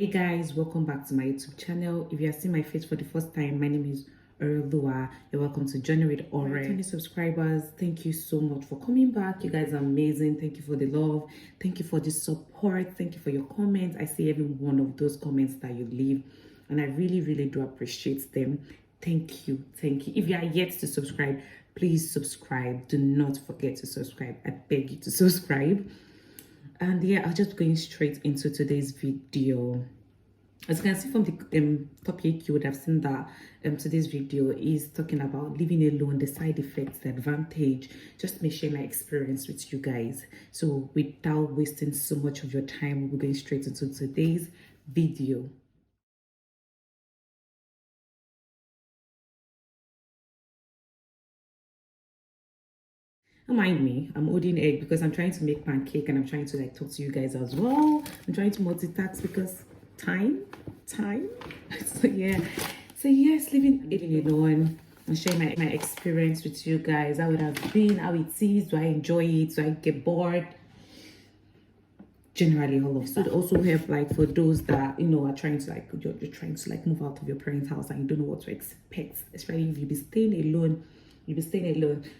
Hey guys, welcome back to my YouTube channel. If you are seeing my face for the first time, my name is Orelua. You're welcome to Journey with Ore. 20 subscribers, thank you so much for coming back. You guys are amazing. Thank you for the love. Thank you for the support. Thank you for your comments. I see every one of those comments that you leave, and I really do appreciate them. Thank you. Thank you. If you are yet to subscribe, please subscribe. Do not forget to subscribe. I beg you to subscribe. And yeah, I'm just going straight into today's video. As you can see from the topic, you would have seen that today's video is talking about living alone, the side effects, the advantage. Just to share my experience with you guys. So without wasting so much of your time, we're going straight into today's video. Don't mind me, I'm holding egg because I'm trying to make pancake and I'm trying to like talk to you guys as well. I'm trying to multitask because time. So yes, living alone and sharing my experience with you guys, how it has been, how it is, do I enjoy it, do I get bored, generally all of that. It also help like for those that are trying to like you're trying to like move out of your parents' house and you don't know what to expect, especially if you be staying alone.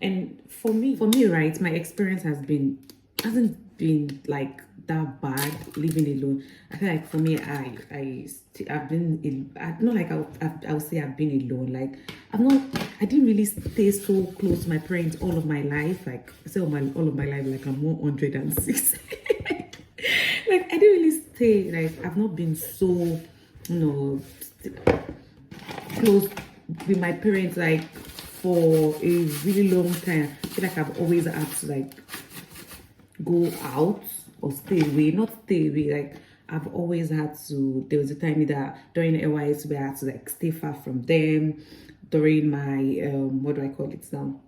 And for me, right, my experience hasn't been like that bad living alone. I feel like for me, I've been not like I'll say I've been alone. Like I didn't really stay so close to my parents all of my life. Like I say all of my life, like I'm 106. Like I didn't really stay, like I've not been so close with my parents like for a really long time. I feel like I've always had to like go out or stay away. Not stay away, like I've always had to. There was a time that during NYS where I had to like stay far from them during my what do I call it now?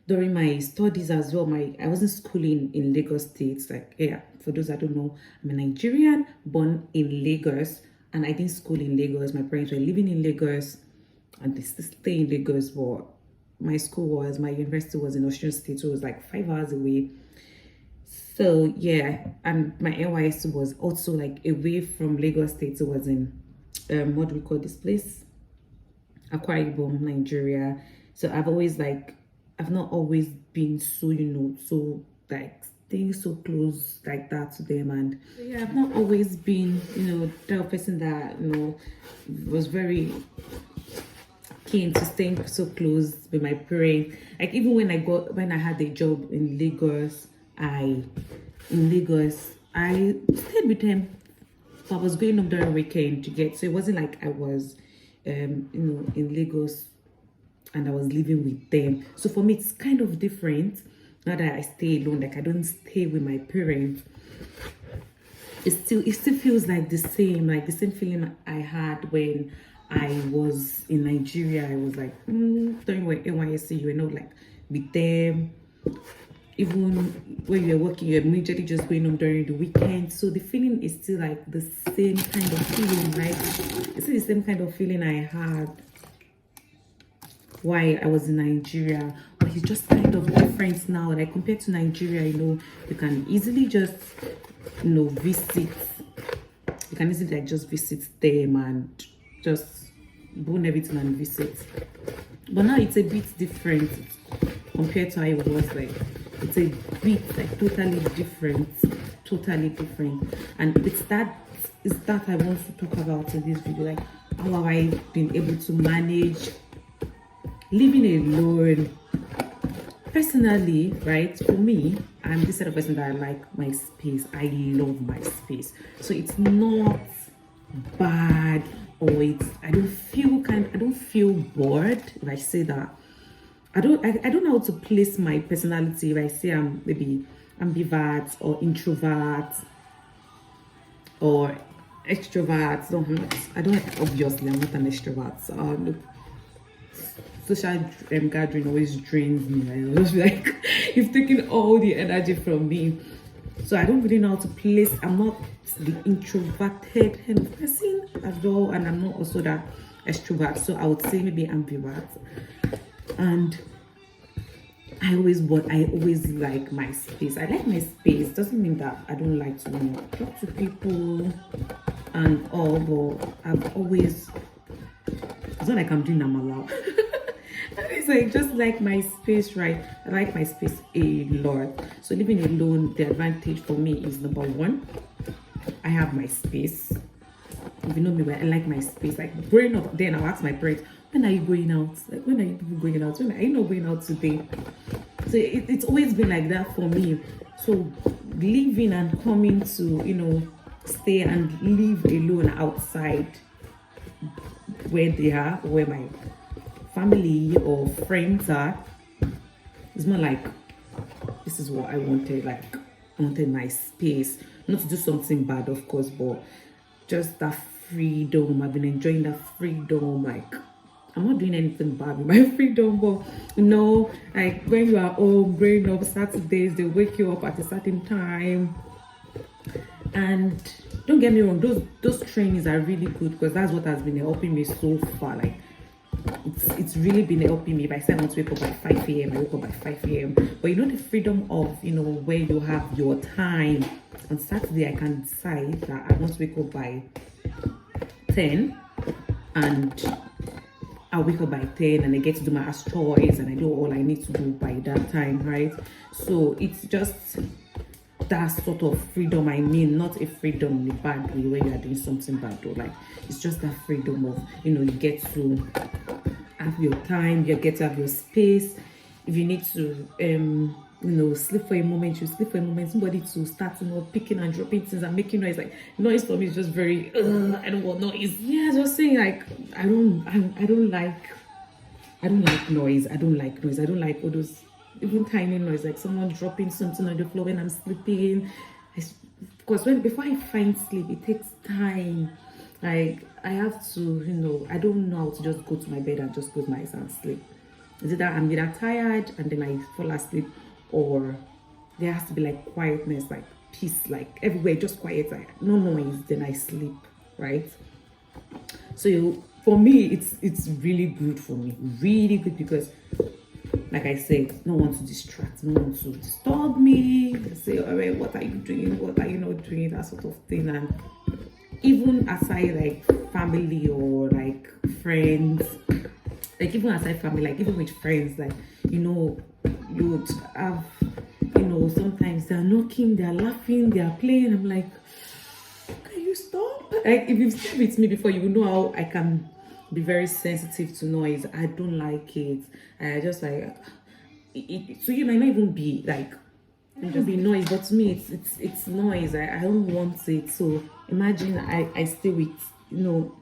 During my studies as well. I wasn't schooling in Lagos State. Like, yeah, for those that don't know, I'm a Nigerian born in Lagos, and I didn't school in Lagos. My parents were living in Lagos and they still stay in Lagos, but my university was in Osun State, so it was like 5 hours away. So yeah, and my NYS was also like away from Lagos State. It was in what do we call this place? Akwa Ibom, Nigeria. So I've not always been so so like staying so close like that to them. And yeah, I've not always been that person that was very keen to staying so close with my parents. Like even when I had a job in Lagos, I stayed with them. So I was going up during weekend to get, so it wasn't like I was in Lagos and I was living with them. So for me it's kind of different now that I stay alone. Like I don't stay with my parents. It still feels like the same feeling I had when I was in Nigeria. I was like during NYSC, you were not like with them. Even when you're working, you're immediately just going home during the weekend. So the feeling is still like the same kind of feeling, right? It's still the same kind of feeling I had while I was in Nigeria. But it's just kind of different now. Like compared to Nigeria, you can easily just visit. You can easily like just visit them and just bone everything and visit. But now it's a bit different compared to how it was. Like it's a bit like totally different. And it's that I want to talk about in this video. Like how have I been able to manage living alone? Personally, right, for me, I'm this sort of person that I like my space. I love my space. So it's not bad, or I don't feel bored if I say that. I don't know how to place my personality if I say I'm maybe ambivert or introvert or extrovert. No, obviously I'm not an extrovert. So social gathering always drains me. I was like, it's taking all the energy from me. So I don't really know how to place. I'm not the introverted kind of person at all, and I'm not also that extrovert. So I would say maybe ambivert. And I always like my space. I like my space. Doesn't mean that I don't like to talk to people and all, but I've always, it's not like I'm doing amala. It's like just like my space, right? I like my space a lot. So living alone, the advantage for me is number one, I have my space. If you know me, well, I like my space. Like growing up, then I'll ask my parents, when are you going out? Like, when are you people going out? When are you not going out today? So it's always been like that for me. So leaving and coming to, you know, stay and live alone outside where they are, where my family or friends are, it's more like, this is what I wanted. Like, I wanted my space, not to do something bad, of course, but just that freedom. I've been enjoying that freedom. Like, I'm not doing anything bad with my freedom, but you know, like when you are home growing up, Saturdays they wake you up at a certain time. And don't get me wrong, those trainings are really good, because that's what has been helping me so far. Like, it's really been helping me. If I say I want to wake up by 5 a.m, I wake up by 5 a.m. But you know, the freedom of, you know, where you have your time. On Saturday I can decide that I want to wake up by 10, and I wake up by 10 and I get to do my house chores and I do all I need to do by that time, right? So it's just that sort of freedom. I mean, not a freedom in a bad way where you are doing something bad, though. Like, it's just that freedom of, you know, you get to have your time, you get to have your space. If you need to you know, sleep for a moment, you sleep for a moment. Somebody to start, you know, picking and dropping things and making noise. Like, noise for me is just very I don't want noise. Yeah, just saying, like, I don't like noise. I don't like noise. I don't like all those even tiny noise, like someone dropping something on the floor when I'm sleeping. Because before I find sleep, it takes time. Like, I have to, you know, I don't know how to just go to my bed and just close my eyes and sleep. Is it that I'm either tired and then I fall asleep, or there has to be like quietness, like peace, like everywhere just quiet, like no noise, then I sleep, right? So for me, it's really good for me, really good, because like I said, no one to distract, no one to disturb me. They say, all right, what are you doing? What are you not doing? That sort of thing. And even aside like family or like friends, like even aside family, like even with friends, like, you know, you would have, you know, sometimes they're knocking, they're laughing, they're playing. I'm like, can you stop? Like, if you've stayed with me before, you will know how I can be very sensitive to noise. I don't like it. I just like it. So you might not even be like, it just be noise, but to me it's noise. I don't want it. So imagine I stay with, you know,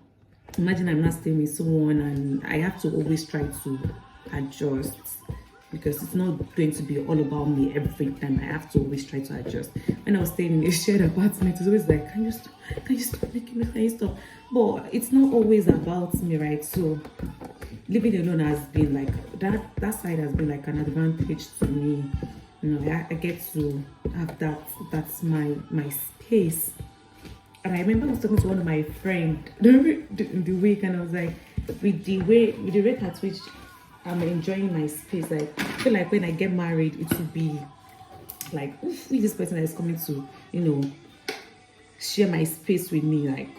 imagine I'm not staying with someone and I have to always try to adjust, because it's not going to be all about me every time. I have to always try to adjust. When I was staying in a shared apartment, it's always like, can you stop making me, can you stop? But it's not always about me, right? So living alone has been like that side has been like an advantage to me. You know, I get to have that's my space. And I remember I was talking to one of my friends the week, and I was like, with the rate at which I'm enjoying my space, like, I feel like when I get married, it will be like, oof, with this person that is coming to, you know, share my space with me, like,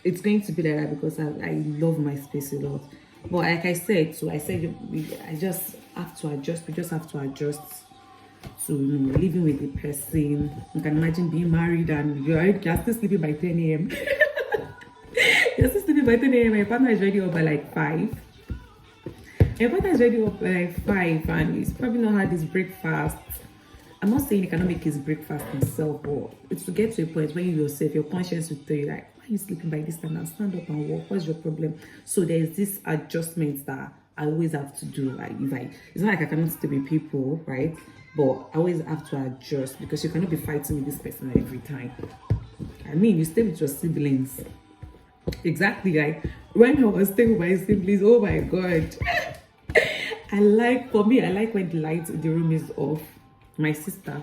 it's going to be like that, because I love my space a lot. But like I said, I just have to adjust. We just have to adjust to, you know, living with the person. You can imagine being married and you're still sleeping by 10 a.m. You're still sleeping by 10 a.m. Your partner is ready up by like 5. Your partner is ready up by like 5, and he's probably not had his breakfast. I'm not saying he cannot make his breakfast himself, but it's to get to a point where you yourself, your conscience will tell you, like, why are you sleeping by this time? Now stand up and walk. What's your problem? So there's this adjustment that I always have to do. Like, it's not like I cannot stay with people, right? But I always have to adjust, because you cannot be fighting with this person every time. I mean, you stay with your siblings. Exactly. Like when I was staying with my siblings, oh my god. I like when the light in the room is off. My sister,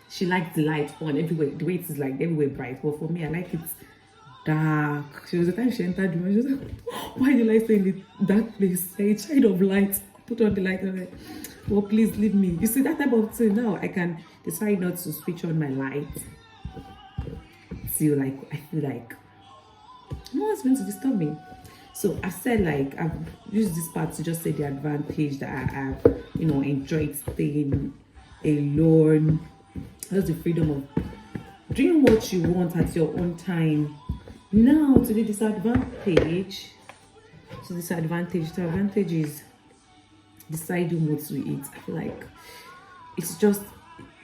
she likes the light on everywhere. The way it is like everywhere bright. But for me, I like it dark. She was the time she entered the room. She was like, why do you like staying in the dark place? A child of light. Put on the light. I'm like, well, please leave me. You see, that type of thing. Now I can decide not to switch on my light till like I feel like no one's going to disturb me. So I said, like, I've used this part to just say the advantage that I have, you know, enjoyed staying alone. That's the freedom of doing what you want at your own time. Now to the disadvantage. The advantage is deciding what to eat. I feel like it's just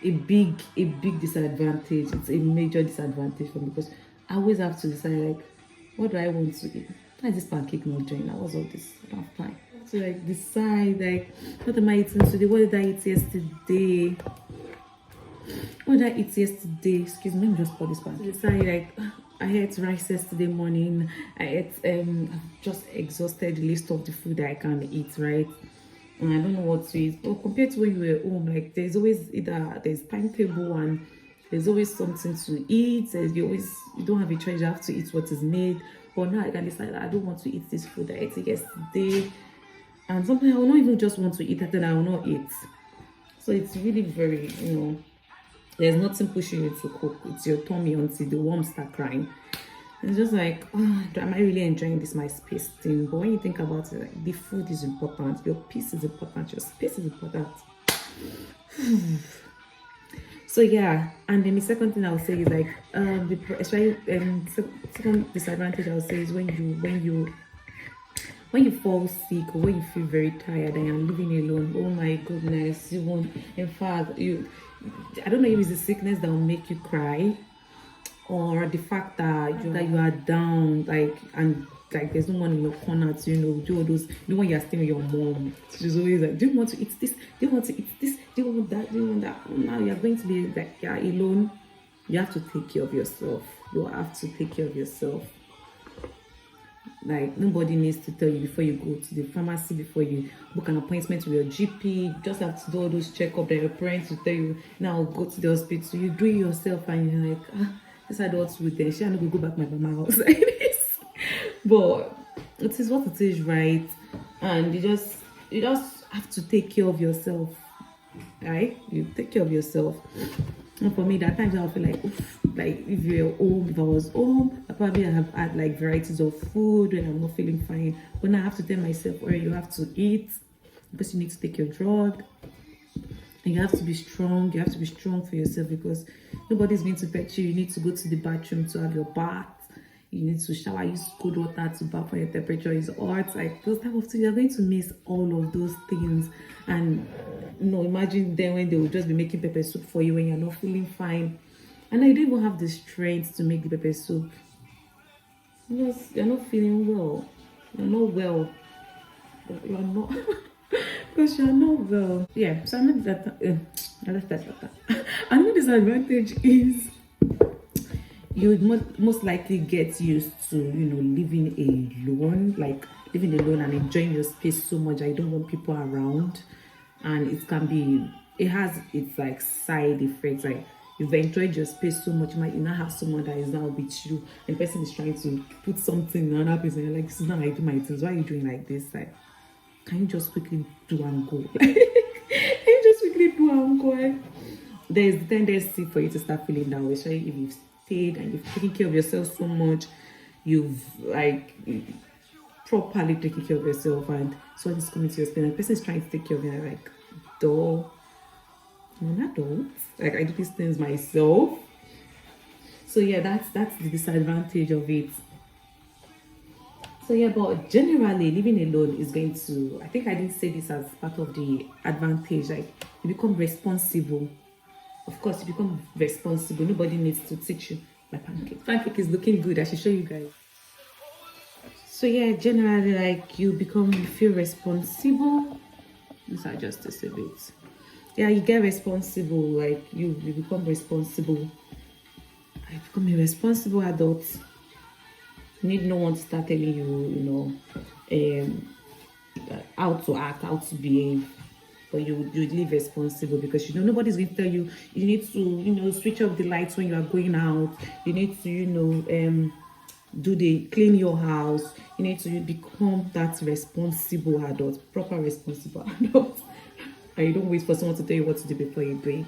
a big disadvantage. It's a major disadvantage for me because I always have to decide, like, what do I want to eat? Why is this pancake not doing? That was all this. I don't have time to like decide, like, what am I eating today? What did I eat yesterday? What did I eat yesterday? Excuse me, let me just pour this pancake. Decide, like, I ate rice yesterday morning. I ate I've just exhausted the list of the food that I can eat, right? And I don't know what to eat. But compared to when you were home, like, there's always there's timetable and there's always something to eat. You don't have a choice, you have to eat what is made. But now I can decide that I don't want to eat this food that I ate yesterday. And sometimes I will not even just want to eat it, and I will not eat. So it's really very, you know, there's nothing pushing you to cook. It's your tummy until the worms start crying. It's just like, oh, am I really enjoying this my space thing? But when you think about it, like, the food is important, your peace is important, your space is important. So yeah, and then the second thing I would say is, like, second disadvantage I would say is when you fall sick or when you feel very tired and you're living alone. Oh my goodness, you won't. In fact, I don't know if it's the sickness that will make you cry, or the fact that you are down, like, and like there's no one in your corner to, you know, do all those. The one you're staying with your mom, she's always like, do you want to eat this? Do you want to eat this? Do you want that? Do you want that? Now you're going to be like, you're alone. You have to take care of yourself. You have to take care of yourself. Like, nobody needs to tell you before you go to the pharmacy, before you book an appointment with your GP. You just have to do all those checkups that your parents will tell you, now go to the hospital. You do it yourself and you're like, this I don't with them. I'm not going to go back to my mama house like this. But it is what it is, right? And you just have to take care of yourself, right? You take care of yourself. And for me, that times I'll feel like, oof, like, if you're home, if I was home, I probably have had like varieties of food when I'm not feeling fine. But now I have to tell myself, or you have to eat because you need to take your drug. And you have to be strong. You have to be strong for yourself because nobody's going to pet you. You need to go to the bathroom to have your bath. You need to shower, use cold water to bath when your temperature is hot. Like, those type of things, you're going to miss all of those things. And, you know, imagine then when they will just be making pepper soup for you when you're not feeling fine. And I don't even have the strength to make the pepper soup. Because you're not feeling well. You're not well. You're not. Because you're not well. Yeah, so I know that. Another disadvantage is you would most likely get used to, you know, living alone, like living alone and enjoying your space so much. I don't want people around, and it has its like side effects. Like, you've enjoyed your space so much, you might not have someone that is now with you, and the person is trying to put something on up, and you're like, this is not how I do my things. Why are you doing like this? Like, can you just quickly do and go? Can you just quickly do and go? There's the tendency for you to start feeling that way, especially if you've stayed and you've taken care of yourself so much, you've like properly taken care of yourself, and so it's coming to your space, and the person is trying to take care of you, like, though I'm an adult, like, I do these things myself. So yeah, that's the disadvantage of it. So yeah, but generally living alone is going to, I think I didn't say this as part of the advantage, like, you become responsible. Of course, you become responsible. Nobody needs to teach you. My pancake is looking good. I should show you guys. So yeah, generally, like, you feel responsible. Let's adjust this a bit. Yeah, you get responsible. Like, you become responsible. I become a responsible adult. You need no one to start telling you, how to act, how to behave. But you live responsible because, you know, nobody's going to tell you you need to, you know, switch off the lights when you are going out. You need to, you know, clean your house. You need to become that responsible adult, proper responsible adult. And you don't wait for someone to tell you what to do before you do it.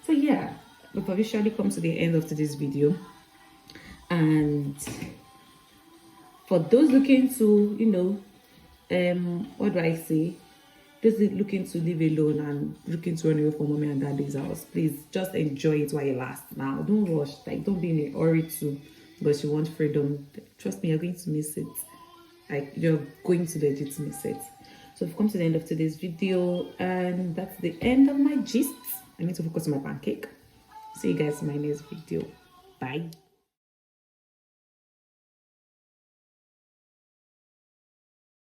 So yeah, we've officially come to the end of today's video. And For those looking to, what do I say? Just looking to live alone and looking to run away from mommy and daddy's house, please just enjoy it while you last. Now, don't rush. Like, don't be in a hurry to, because you want freedom. Trust me, you're going to miss it. Like, you're going to legit miss it. So we've come to the end of today's video, and that's the end of my gist. I need to focus on my pancake. See you guys in my next video. Bye.